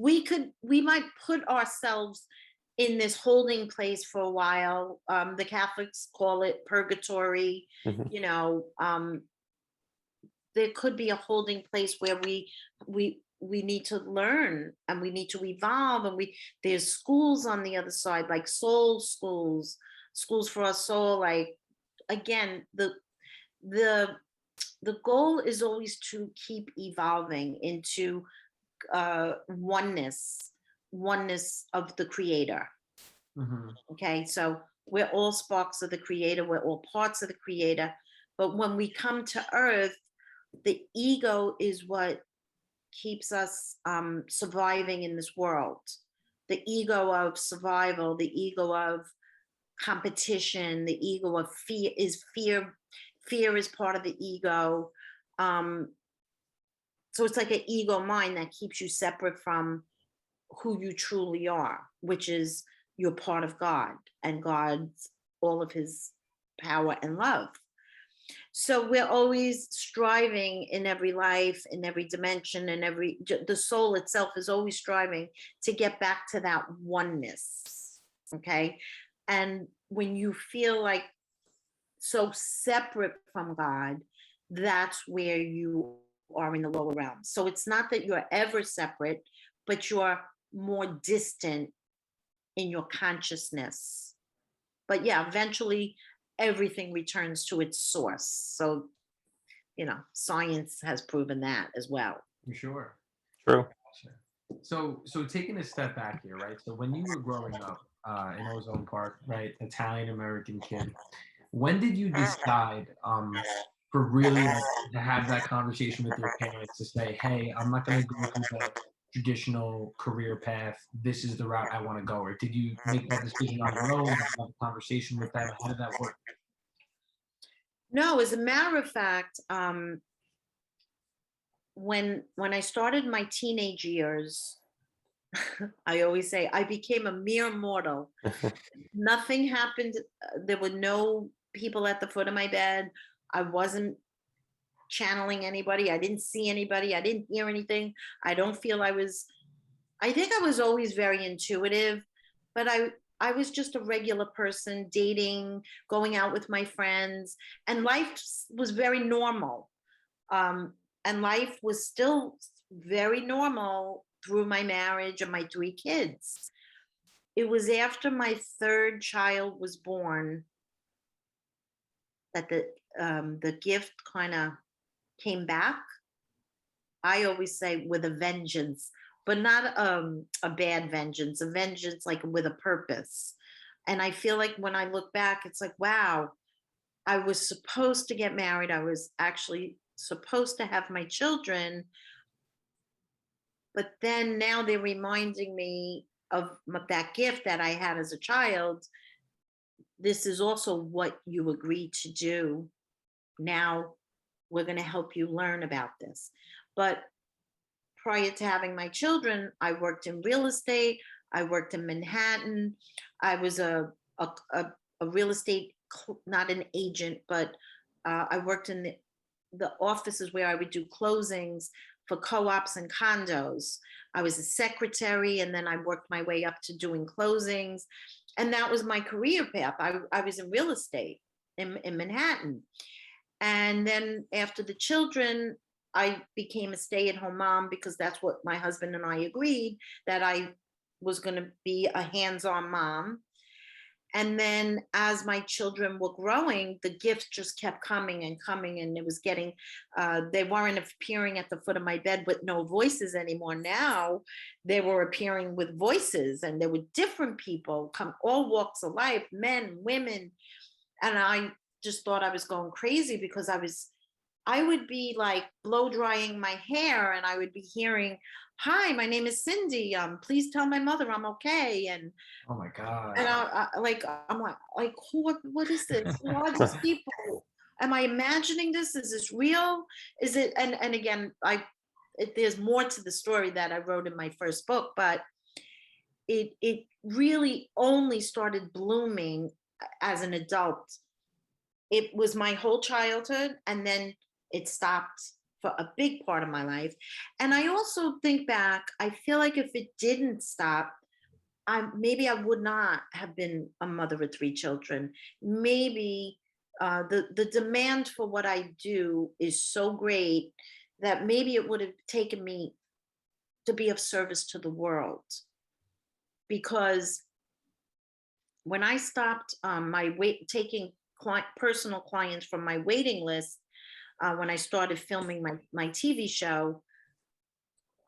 we might put ourselves in this holding place for a while. The Catholics call it purgatory. Mhm. You know, there could be a holding place where we need to learn and we need to evolve, and we there's schools on the other side, like soul schools, schools for our soul. Like, again, the the goal is always to keep evolving into oneness of the creator. Hmm. Okay, so we're all sparks of the creator, we're all parts of the creator. But when we come to earth, the ego is what keeps us surviving in this world. The ego of survival, the ego of competition, the ego of fear is fear. Fear is part of the ego. Um, so it's like an ego mind that keeps you separate from who you truly are, which is you're part of God and God's all of his power and love. So we're always striving in every life, in every dimension, in the soul itself is always striving to get back to that oneness. Okay. And when you feel like so separate from God, that's where you are in the lower realms. So it's not that you're ever separate, but you're more distant in your consciousness. But yeah, eventually everything returns to its source. So, science has proven that as well. For sure. True. So taking a step back here, right? So when you were growing up in Ozone Park, right, Italian American kid, when did you decide for really like to have that conversation with your parents to say, hey, I'm not going to go through the traditional career path. This is the route I want to go. Or did you make that decision on your own? Did you have a conversation with them? How did that work? No, as a matter of fact, when I started my teenage years, I always say I became a mere mortal. Nothing happened. There were no people at the foot of my bed. I wasn't channeling anybody. I didn't see anybody. I didn't hear anything. I don't feel I was. I think I was always very intuitive, but I was just a regular person dating, going out with my friends, and life was very normal. Um, and life was still very normal through my marriage and my three kids. It was after my third child was born that the gift kind of came back. I always say with a vengeance, but not a bad vengeance, a vengeance like with a purpose. And I feel like when I look back, it's like, wow, I was supposed to get married. I was actually supposed to have my children, but then now they're reminding me of that gift that I had as a child. This is also what you agreed to do. Now we're going to help you learn about this. But prior to having my children, I worked in real estate. I worked in Manhattan. I was a, a, a real estate, not an agent, but I worked in the offices where I would do closings for co-ops and condos. I was a secretary, and then I worked my way up to doing closings. And that was my career path. I was in real estate in Manhattan. And then after the children, I became a stay-at-home mom because that's what my husband and I agreed, that I was going to be a hands-on mom. And then as my children were growing, the gift just kept coming and coming, and it was getting, they weren't appearing at the foot of my bed with no voices anymore. Now they were appearing with voices, and there were different people, come all walks of life, men, women. And I just thought I was going crazy because I would be like blow drying my hair, and I would be hearing, "Hi, my name is Cindy. Please tell my mother I'm okay." Oh my God. And I'm like, what is this? Who are these people? Am I imagining this? Is this real? Is it? And again, there's more to the story that I wrote in my first book, but it really only started blooming as an adult. It was my whole childhood, and then it stopped for a big part of my life. And I also think back, I feel like if it didn't stop, maybe I would not have been a mother of three children. Maybe the demand for what I do is so great that maybe it would have taken me to be of service to the world. Because when I stopped taking personal clients from my waiting list, when I started filming my TV show,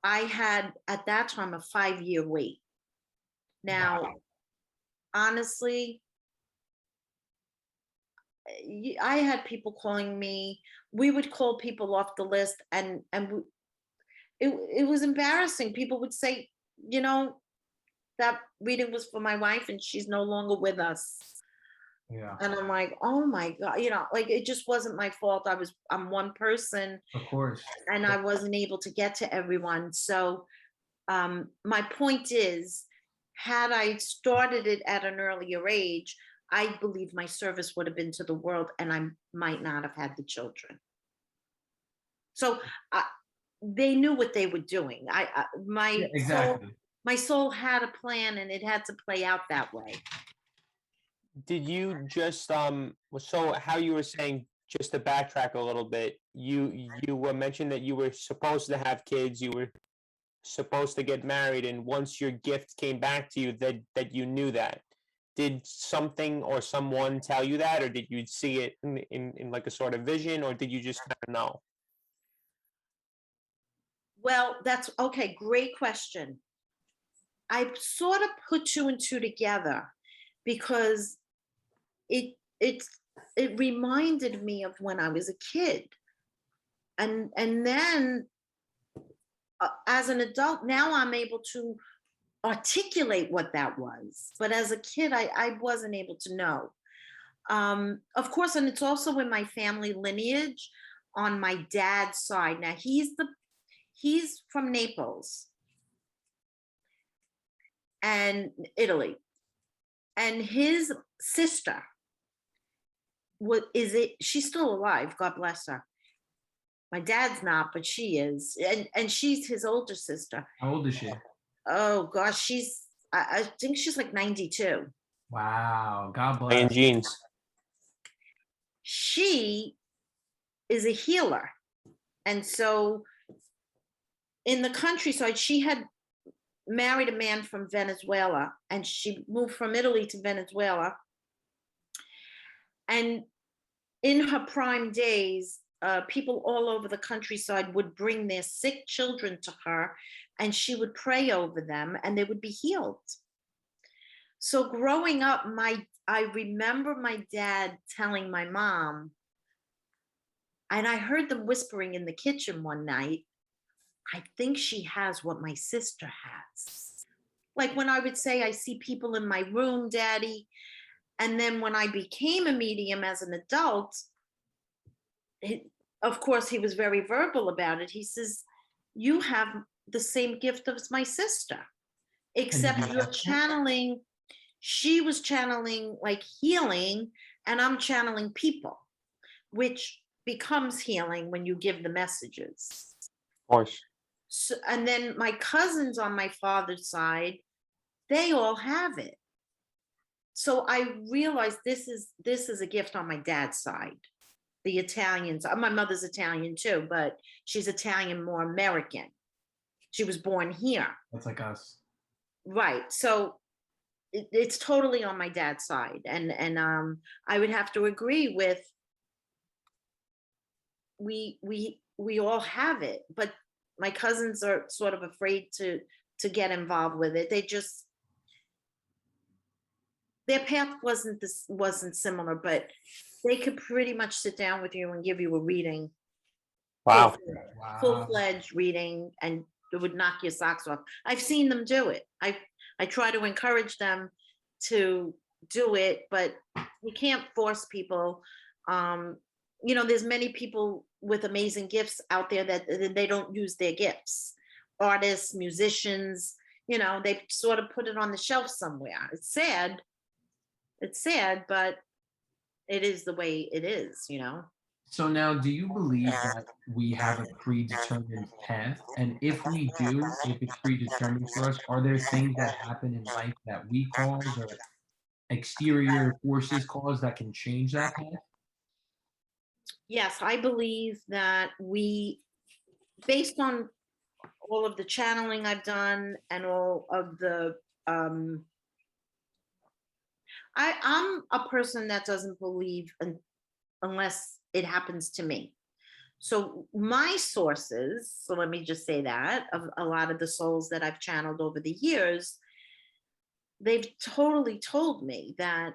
I had at that time a 5-year wait. Now, Wow. honestly, I had people calling me. We would call people off the list, and it was embarrassing. People would say, you know, that reading was for my wife, and she's no longer with us. Yeah. And I'm like, oh my God, like it just wasn't my fault. I'm one person, Of course. and I wasn't able to get to everyone. So my point is, had I started it at an earlier age, I believe my service would have been to the world, and I might not have had the children. So uh, they knew what they were doing. Yeah, My soul, exactly. my soul had a plan, and it had to play out that way. Did you just so how you were saying, just to backtrack a little bit, you were mentioned that you were supposed to have kids, you were supposed to get married, and once your gift came back to you, that you knew that. Did something or someone tell you that, or did you see it in like a sort of vision, or did you just kind of know? Well, that's okay. Great question. I sort of put two and two together because it it it reminded me of when I was a kid, and then as an adult now I'm able to articulate what that was. But as a kid, I wasn't able to know. Of course, and it's also in my family lineage on my dad's side. Now he's from Naples and Italy, and his sister, what is it? She's still alive. God bless her. My dad's not, but she is, and she's his older sister. How old is she? Oh gosh, I think she's like 92. Wow. God Playing bless. jeans. She is a healer, and so in the countryside, she had married a man from Venezuela, and she moved from Italy to Venezuela. And in her prime days, people all over the countryside would bring their sick children to her, and she would pray over them, and they would be healed. So growing up, I remember my dad telling my mom, and I heard them whispering in the kitchen one night, I think she has what my sister has. Like when I would say, I see people in my room, Daddy. And then when I became a medium as an adult, of course, he was very verbal about it. He says, you have the same gift as my sister, And did except you you're ask her? channeling, she was channeling like healing, and I'm channeling people, which becomes healing when you give the messages. Of course. So, and then my cousins on my father's side, they all have it. So I realized this is a gift on my dad's side. The Italians, my mother's Italian too, but she's Italian, more American. She was born here. That's like us. Right. So it's totally on my dad's side. And I would have to agree with, we all have it, but my cousins are sort of afraid to get involved with it. Their path wasn't similar, but they could pretty much sit down with you and give you a reading, Wow. Wow. full-fledged reading, and it would knock your socks off. I've seen them do it. I try to encourage them to do it, but you can't force people. There's many people with amazing gifts out there that they don't use their gifts. Artists, musicians, they sort of put it on the shelf somewhere. It's sad, but it is the way it is. So now, do you believe that we have a predetermined path? And if we do, if it's predetermined for us, are there things that happen in life that we cause or exterior forces cause that can change that path? Yes, I believe that based on all of the channeling I've done and all of the, um, I'm a person that doesn't believe unless it happens to me. So my sources, so let me just say that, of a lot of the souls that I've channeled over the years, they've totally told me that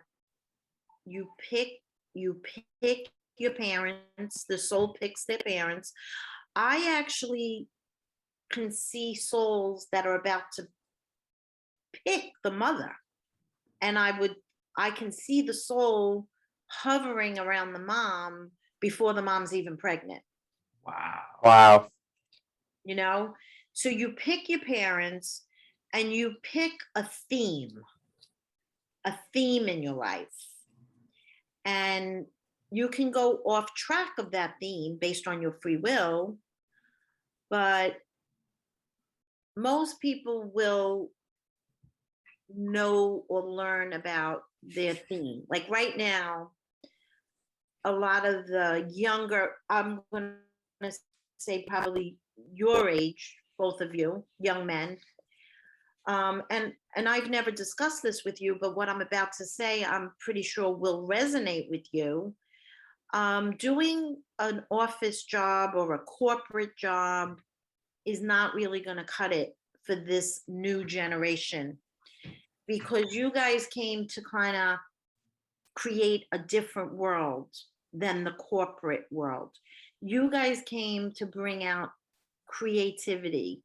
you pick you pick your parents, the soul picks their parents. I actually can see souls that are about to pick the mother, and I can see the soul hovering around the mom before the mom's even pregnant, Wow. Wow. you know? So you pick your parents and you pick a theme in your life. And you can go off track of that theme based on your free will, but most people will know or learn about their theme. Like right now, a lot of the younger, I'm going to say probably your age, both of you, young men. And I've never discussed this with you, but what I'm about to say, I'm pretty sure will resonate with you. Doing an office job or a corporate job is not really going to cut it for this new generation, because you guys came to kind of create a different world than the corporate world. You guys came to bring out creativity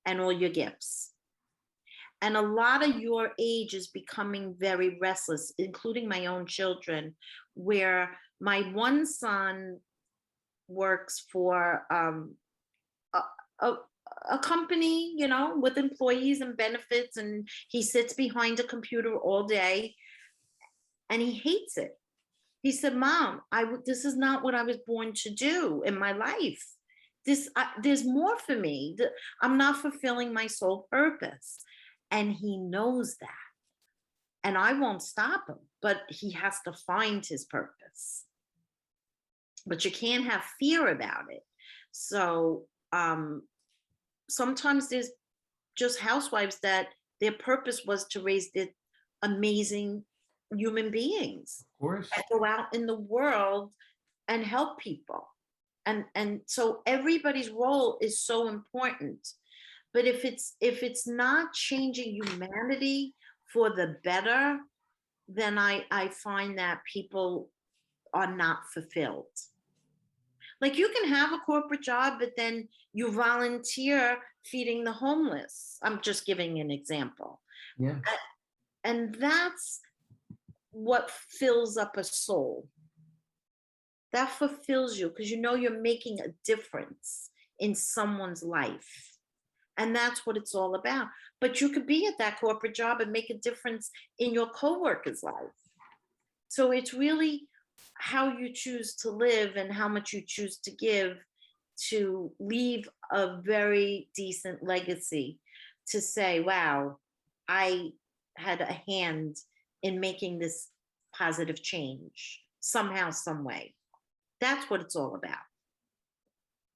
and all your gifts. And a lot of your age is becoming very restless, including my own children, where my one son works for a, a, a company, with employees and benefits, and he sits behind a computer all day and he hates it. He said, "Mom, this is not what I was born to do in my life. There's more for me. I'm not fulfilling my sole purpose." And he knows that. And I won't stop him, but he has to find his purpose. But you can't have fear about it. So sometimes there's just housewives that their purpose was to raise the amazing human beings Of course. and go out in the world and help people. And so everybody's role is so important. But if it's not changing humanity for the better, then I find that people are not fulfilled. Like you can have a corporate job, but then you volunteer feeding the homeless. I'm just giving an example. Yeah. And that's what fills up a soul. That fulfills you because you're making a difference in someone's life. And that's what it's all about. But you could be at that corporate job and make a difference in your coworker's life. So it's really how you choose to live and how much you choose to give to leave a very decent legacy, to say, wow, I had a hand in making this positive change somehow, some way. That's what it's all about.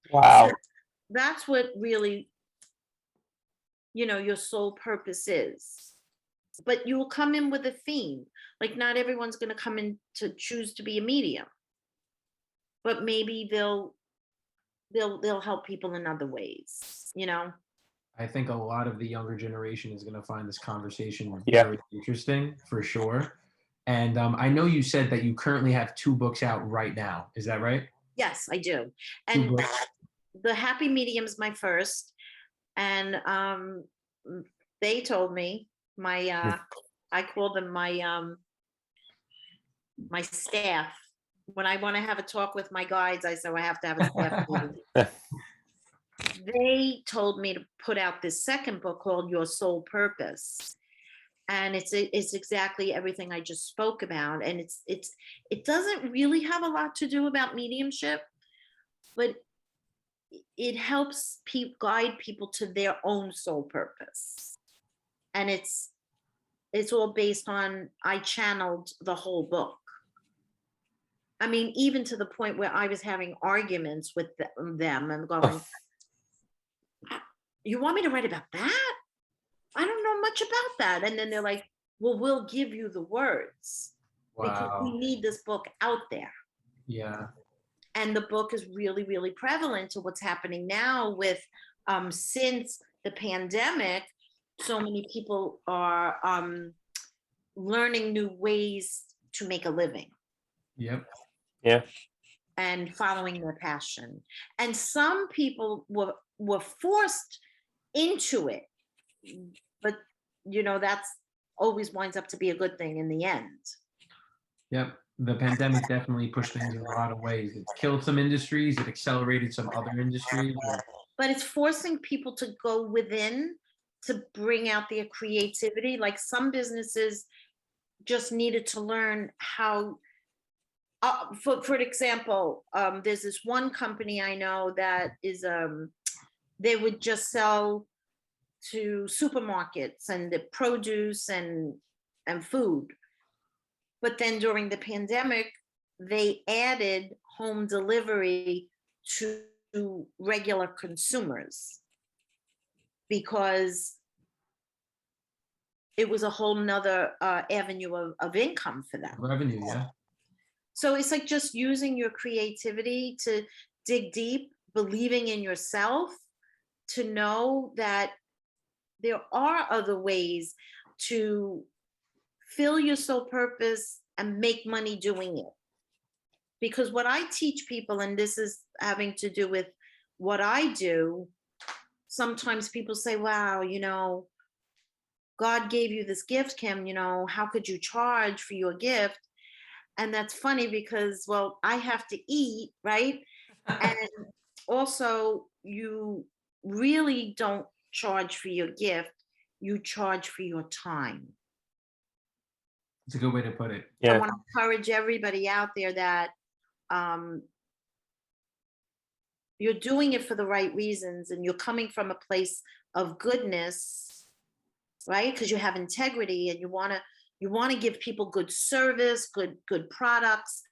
So Wow. that's what really, your sole purpose is. But you will come in with a theme. Like not everyone's going to come in to choose to be a medium, but maybe they'll help people in other ways. I think a lot of the younger generation is going to find this conversation Yeah. very interesting for sure. And I know you said that you currently have two books out right now. Is that right? Yes, I do. Two And books. the Happy Medium's my first, and they told me I call them my staff. When I want to have a talk with my guides, I say I have to have a staff meeting. They told me to put out this second book called Your Soul Purpose. And it's exactly everything I just spoke about. And it doesn't really have a lot to do about mediumship, but it helps guide people to their own soul purpose. And it's all based on, I channeled the whole book. I mean, even to the point where I was having arguments with them and going, you want me to write about that? I don't know much about that. And then they're like, well, we'll give you the words because we Wow. need this book out there. Yeah. And the book is really, really prevalent to what's happening now with, since the pandemic, so many people are learning new ways to make a living Yep. Yeah. and following their passion. And some people were forced into it, but that's always winds up to be a good thing in the end. Yep. The pandemic definitely pushed things in a lot of ways. It's killed some industries, it accelerated some other industries. But it's forcing people to go within to bring out their creativity. Like some businesses just needed to learn how, for example, there's this one company I know that is, they would just sell to supermarkets and the produce and food. But then during the pandemic, they added home delivery to regular consumers because it was a whole nother avenue of income for them. Revenue, yeah. So it's like just using your creativity to dig deep, believing in yourself, to know that there are other ways to fill your soul purpose and make money doing it. Because what I teach people, and this is having to do with what I do, sometimes people say, wow, God gave you this gift, Kim, how could you charge for your gift? And that's funny because, well, I have to eat, right? And also, you really don't charge for your gift, you charge for your time. It's a good way to put it. I Yeah. want to encourage everybody out there that you're doing it for the right reasons and you're coming from a place of goodness, right? Because you have integrity and you want to give people good service, good products,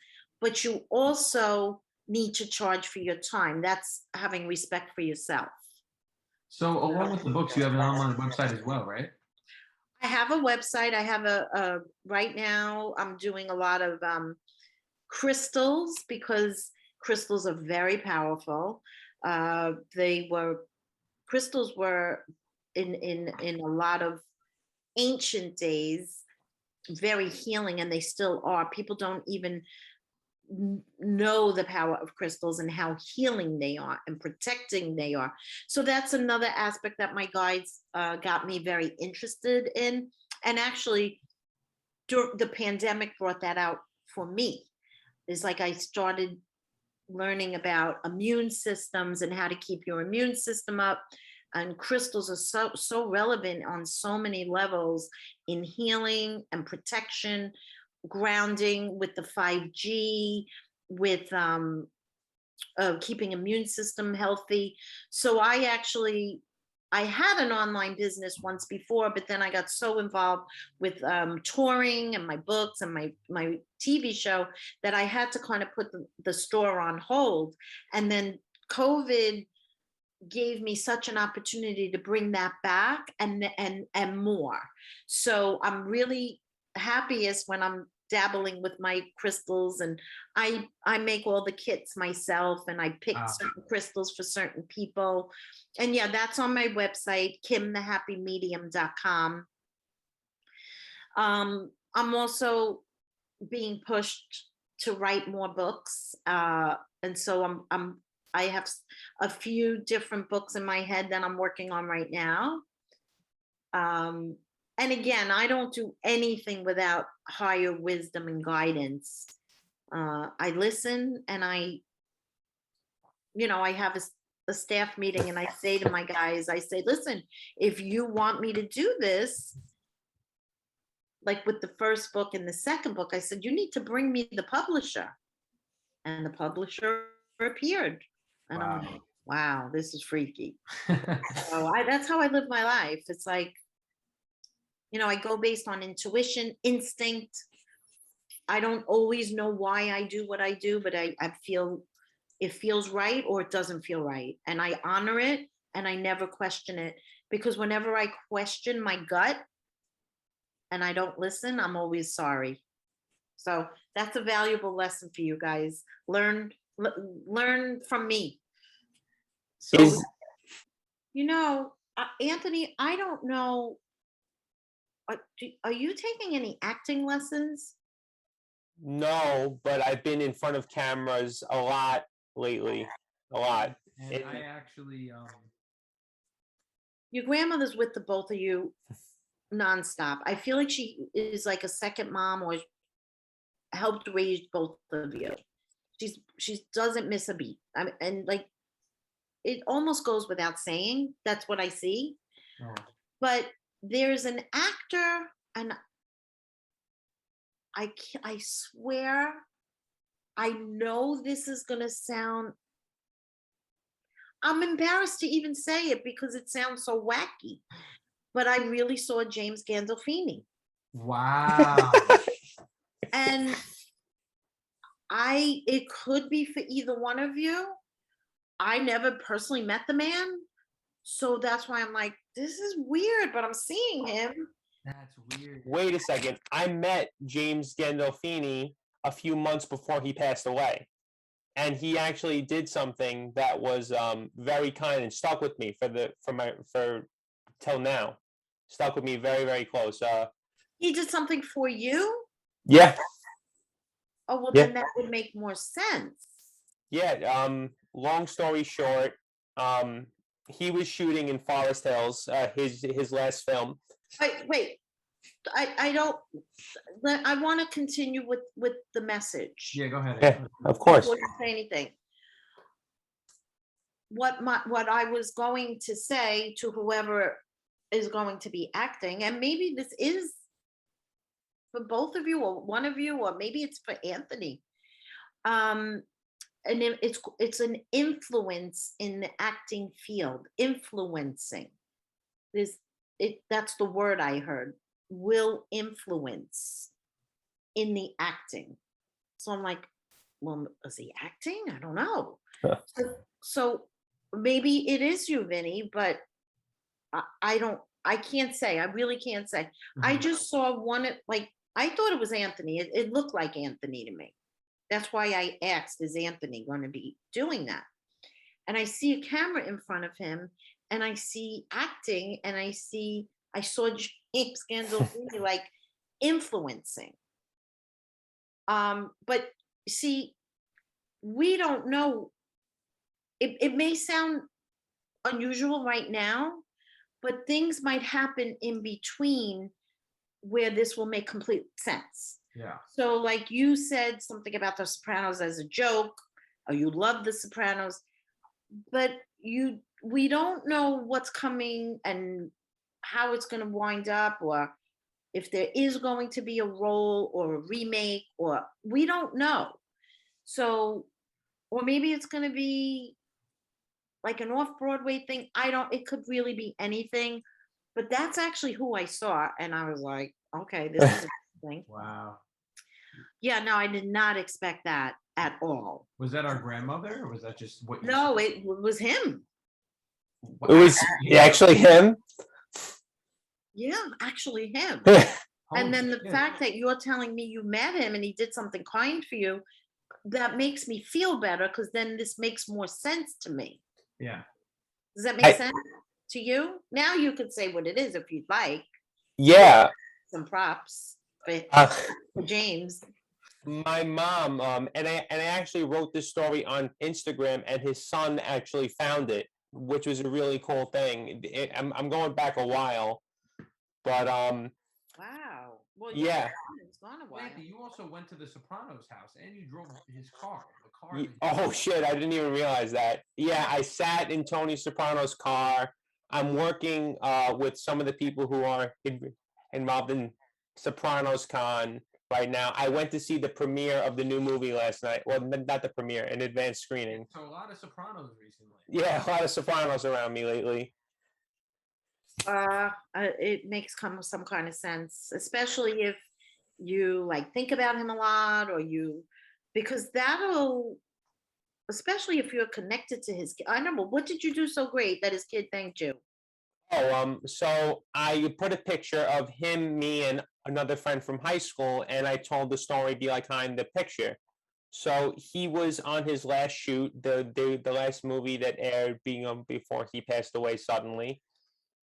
but you also need to charge for your time. That's having respect for yourself. So along with the books, you have an online website as well, right? I have a website. I have right now I'm doing a lot of crystals because crystals are very powerful. Crystals were in a lot of ancient days very healing, and they still are. People don't even know the power of crystals and how healing they are and protecting they are. So that's another aspect that my guides got me very interested in. And actually, the pandemic brought that out for me. It's like I started learning about immune systems and how to keep your immune system up. And crystals are so relevant on so many levels in healing and protection, grounding with the 5G, with keeping immune system healthy. So I had an online business once before, but then I got so involved with touring and my books and my TV show that I had to kind of put the store on hold. And then COVID gave me such an opportunity to bring that back and more. So I'm really happiest when I'm dabbling with my crystals, and I make all the kits myself, and I pick certain crystals for certain people. And yeah, that's on my website, kimthehappymedium.com. I'm also being pushed to write more books, and so I have a few different books in my head that I'm working on right now. And again, I don't do anything without higher wisdom and guidance. I listen, and I have a staff meeting, and I say to my guys, I say, listen, if you want me to do this, like with the first book and the second book, I said, you need to bring me the publisher. And the publisher appeared. And I'm like, wow, this is freaky. So that's how I live my life. It's like, I go based on intuition, instinct. I don't always know why I do what I do, but I feel it feels right or it doesn't feel right. And I honor it and I never question it, because whenever I question my gut and I don't listen, I'm always sorry. So that's a valuable lesson for you guys. Learn from me. So, Is Anthony, I don't know. Are you taking any acting lessons? No, but I've been in front of cameras a lot lately. A lot. And I actually Your grandmother's with the both of you nonstop. I feel like she is like a second mom, or helped raise both of you. She doesn't miss a beat. And like, it almost goes without saying. That's what I see. oh, But there's an actor, and I swear, I know this is gonna sound. I'm embarrassed to even say it because it sounds so wacky, but I really saw James Gandolfini, wow. and it could be for either one of you. I never personally met the man, so that's why I'm like, this is weird, but I'm seeing him. That's weird. Wait a second. I met James Gandolfini a few months before he passed away. And he actually did something that was very kind and stuck with me for till now. Stuck with me very, very close. He did something for you? Yeah. Oh, well, Yeah. then that would make more sense. Yeah. Long story short, he was shooting in Forest Hills, his last film. Wait. I don't. I want to continue with the message. Yeah, go ahead. Yeah, of course. Before you say anything. What I was going to say to whoever is going to be acting, and maybe this is for both of you or one of you, or maybe it's for Anthony. And it's an influence in the acting field. Influencing. That's the word I heard. Will influence in the acting. So I'm like, well, is he acting? I don't know. So maybe it is you, Vinny, but I can't say. I really can't say. I just saw one, like, I thought it was Anthony. It looked like Anthony to me. That's why I asked, is Anthony going to be doing that? And I see a camera in front of him, and I see acting, and I saw James Gandolfini like influencing. But see, we don't know. It may sound unusual right now, but things might happen in between where this will make complete sense. Yeah. So, like you said something about The Sopranos as a joke, or you love The Sopranos, but we don't know what's coming and how it's going to wind up, or if there is going to be a role or a remake, or we don't know. So, or maybe it's going to be like an off-Broadway thing. It could really be anything, but that's actually who I saw. And I was like, okay, this is interesting. Wow. Yeah, no, I did not expect that at all. Was that our grandmother, or was that just what you No, said? it was him. It was actually him. Yeah, actually him. Holy And then the shit. fact that you're telling me you met him and he did something kind for you, that makes me feel better, because then this makes more sense to me. Yeah. Does that make sense to you? Now you could say what it is if you'd like. Yeah. Some props for James. My mom, and I actually wrote this story on Instagram, and his son actually found it, which was a really cool thing. I'm going back a while, but Wow. Well, yeah. It's gone a while. Andy, you also went to the Sopranos house and you drove his car. The car. Oh shit! I didn't even realize that. Yeah, I sat in Tony Soprano's car. I'm working with some of the people who are involved in Sopranos con right now. I went to see the premiere of the new movie last night. Well, not the premiere, an advanced screening. So a lot of Sopranos recently. Yeah, a lot of Sopranos around me lately. It makes some kind of sense, especially if you like think about him a lot, or because that'll, especially if you're connected to his. I know, but what did you do so great that his kid thanked you? Oh, so I put a picture of him, me, and another friend from high school, and I told the story behind the picture. So he was on his last shoot, the last movie that aired being before he passed away suddenly.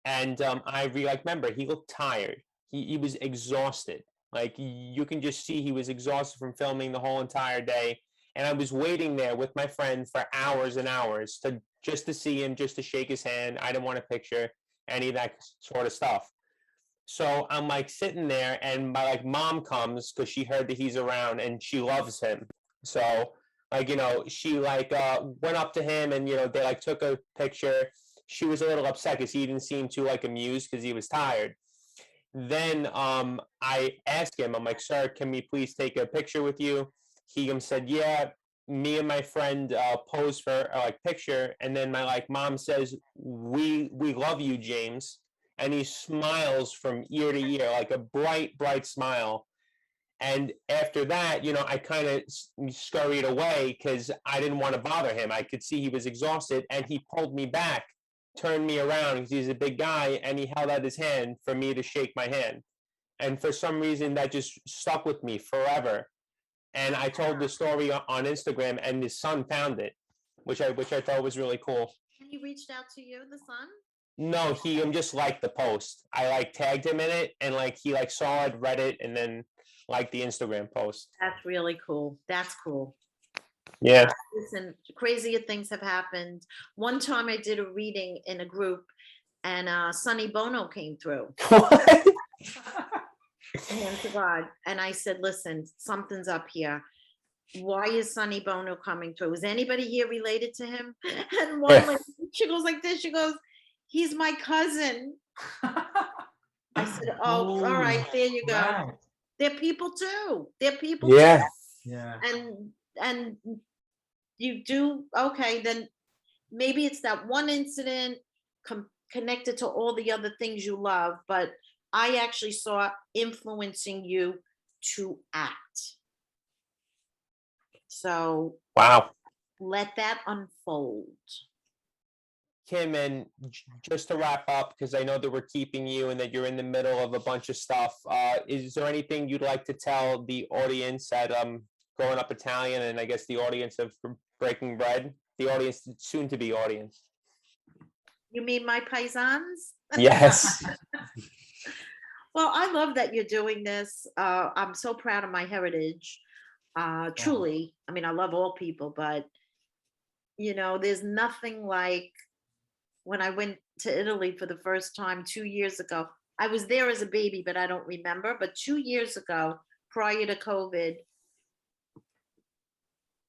And remember, he looked tired. He was exhausted. Like you can just see he was exhausted from filming the whole entire day. And I was waiting there with my friend for hours and hours just to see him, just to shake his hand. I didn't want a picture, any of that sort of stuff. So I'm like sitting there, and my mom comes because she heard that he's around and she loves him. So she went up to him, and they took a picture. She was a little upset because he didn't seem too amused because he was tired. Then I asked him, I'm like, sir, can we please take a picture with you? He said, yeah. Me and my friend posed for a picture, and then my mom says, we love you, James. And he smiles from ear to ear, like a bright smile. And after that, I kind of scurried away because I didn't want to bother him. I could see he was exhausted, and he pulled me back, turned me around because he's a big guy, and he held out his hand for me to shake my hand. And for some reason, that just stuck with me forever. And I told the story on Instagram, and his son found it, which I thought was really cool. And he reached out to you, the son? No, he just liked the post. I tagged him in it, and he saw it, read it, and then liked the Instagram post. That's really cool. That's cool. Yeah. Listen, crazier things have happened. One time I did a reading in a group, and Sonny Bono came through. What? Hand to God. And I said, listen, something's up here. Why is Sonny Bono coming through? Is anybody here related to him? And one lady, she goes like this. She goes, he's my cousin. I said, oh, all right, there you go. Wow. They're people too. They're people Yeah. too. Yeah. And you do, okay, then maybe it's that one incident connected to all the other things you love, but I actually saw influencing you to act. So Wow. let that unfold. Kim, and just to wrap up, because I know that we're keeping you and that you're in the middle of a bunch of stuff, is there anything you'd like to tell the audience at Growing Up Italian, and I guess the audience of Breaking Bread, the audience, soon to be audience? You mean my paisans? Yes. Well, I love that you're doing this. I'm so proud of my heritage. Truly. I mean, I love all people, but there's nothing like when I went to Italy for the first time 2 years ago. I was there as a baby, but I don't remember. But 2 years ago, prior to COVID,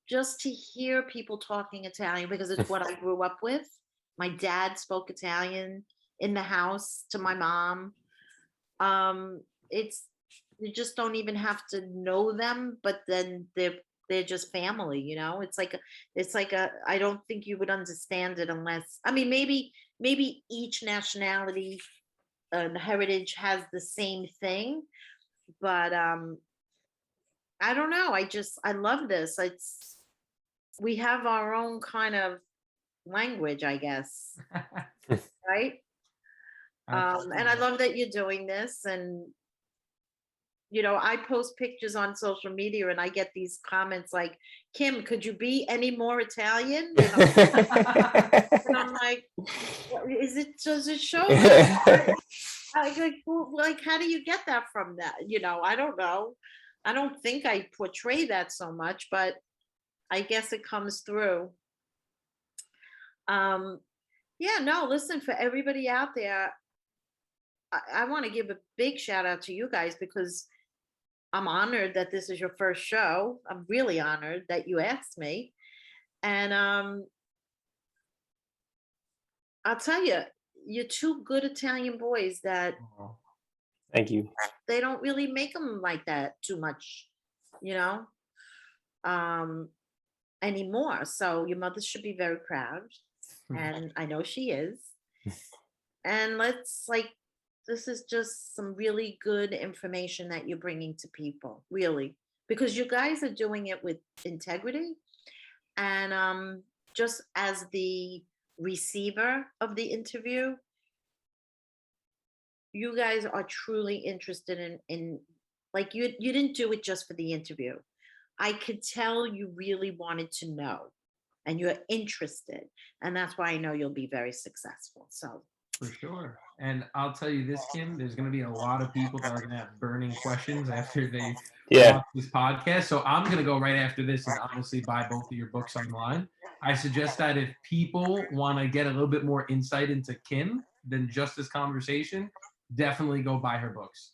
just to hear people talking Italian, because it's what I grew up with. My dad spoke Italian in the house to my mom. It's, you just don't even have to know them, but then they're just family, it's like a I don't think you would understand it unless, I mean, maybe each nationality and heritage has the same thing, but I don't know, I love this. We have our own kind of language, I guess. Right. And I love that you're doing this. And I post pictures on social media, and I get these comments like, Kim, could you be any more Italian? And I'm like, does it show? Like, how do you get that from that? I don't know. I don't think I portray that so much, but I guess it comes through. Yeah, no, listen, for everybody out there, I want to give a big shout out to you guys, because I'm honored that this is your first show. I'm really honored that you asked me. And I'll tell you, you're two good Italian boys that Thank you. They don't really make them like that too much, you know, um, anymore. So your mother should be very proud, and I know she is. And let's like, this is just some really good information that you're bringing to people, really, because you guys are doing it with integrity. And just as the receiver of the interview, you guys are truly interested in like, you didn't do it just for the interview. I could tell you really wanted to know, and you're interested, and that's why I know you'll be very successful. So For sure. And I'll tell you this, Kim, there's going to be a lot of people that are going to have burning questions after they Yeah. watch this podcast. So I'm going to go right after this and honestly buy both of your books online. I suggest that if people want to get a little bit more insight into Kim than just this conversation, definitely go buy her books.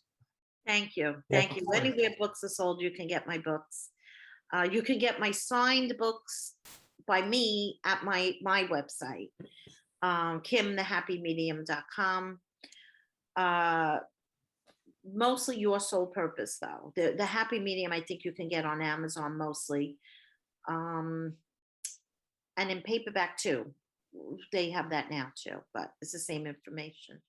thank you, Yeah. thank you. Anywhere books are sold, you can get my books. You can get my signed books by me at my website, kimthehappymedium.com. Mostly Your Soul Purpose, though. The Happy Medium, I think you can get on Amazon mostly, um, and in paperback too. They have that now too, but it's the same information.